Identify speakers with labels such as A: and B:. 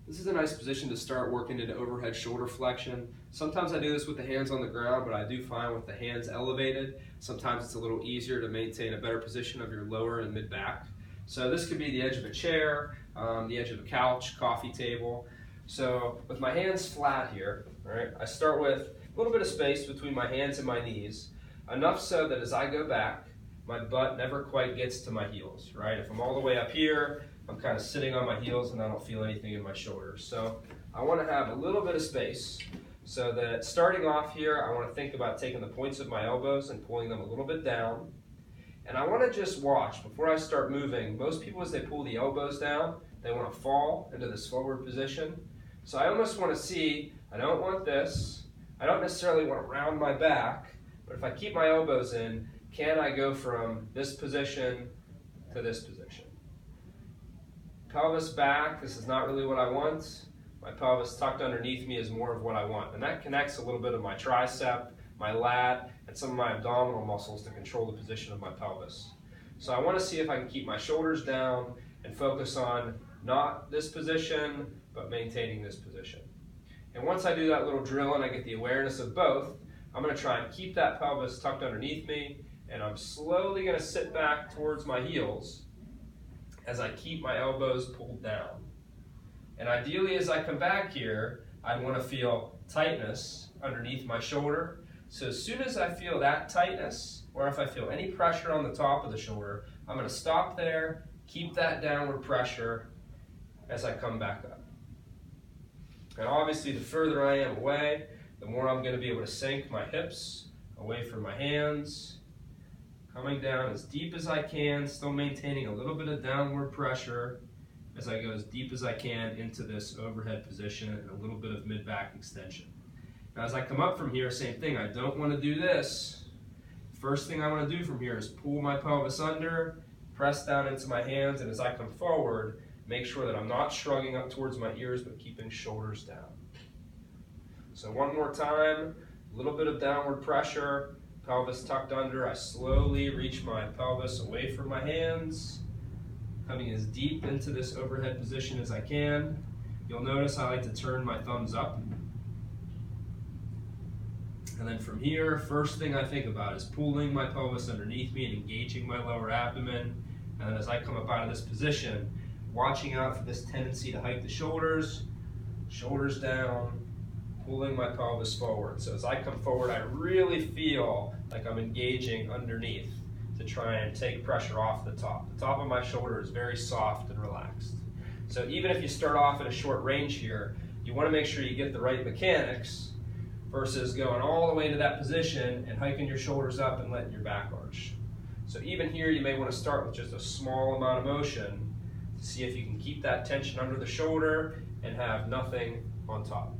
A: This is a nice position to start working into overhead shoulder flexion. Sometimes I do this with the hands on the ground, but I do find with the hands elevated, sometimes it's a little easier to maintain a better position of your lower and mid back. So this could be the edge of a chair, the edge of a couch, coffee table. So with my hands flat here, right, I start with a little bit of space between my hands and my knees, enough so that as I go back, my butt never quite gets to my heels, right? If I'm all the way up here, I'm kind of sitting on my heels and I don't feel anything in my shoulders. So I want to have a little bit of space so that starting off here, I want to think about taking the points of my elbows and pulling them a little bit down. And I want to just watch before I start moving. Most people, as they pull the elbows down, they want to fall into this forward position. So I almost want to see, I don't want this. I don't necessarily want to round my back, but if I keep my elbows in, can I go from this position to this position? Pelvis back, this is not really what I want. My pelvis tucked underneath me is more of what I want. And that connects a little bit of my tricep, my lat, and some of my abdominal muscles to control the position of my pelvis. So I want to see if I can keep my shoulders down and focus on not this position, but maintaining this position. And once I do that little drill and I get the awareness of both, I'm going to try and keep that pelvis tucked underneath me, and I'm slowly going to sit back towards my heels as I keep my elbows pulled down. And ideally, as I come back here, I want to feel tightness underneath my shoulder. So as soon as I feel that tightness, or if I feel any pressure on the top of the shoulder, I'm going to stop there, keep that downward pressure as I come back up. And obviously, the further I am away, the more I'm going to be able to sink my hips away from my hands, coming down as deep as I can, still maintaining a little bit of downward pressure as I go as deep as I can into this overhead position and a little bit of mid-back extension. Now as I come up from here, same thing, I don't want to do this. First thing I want to do from here is pull my pelvis under, press down into my hands, and as I come forward, make sure that I'm not shrugging up towards my ears, but keeping shoulders down. So one more time, a little bit of downward pressure, pelvis tucked under. I slowly reach my pelvis away from my hands, coming as deep into this overhead position as I can. You'll notice I like to turn my thumbs up. And then from here, first thing I think about is pulling my pelvis underneath me and engaging my lower abdomen. And then as I come up out of this position, watching out for this tendency to hike the shoulders, shoulders down, pulling my pelvis forward. So as I come forward, I really feel like I'm engaging underneath to try and take pressure off the top. The top of my shoulder is very soft and relaxed. So even if you start off at a short range here, you want to make sure you get the right mechanics versus going all the way to that position and hiking your shoulders up and letting your back arch. So even here, you may want to start with just a small amount of motion to see if you can keep that tension under the shoulder and have nothing on top.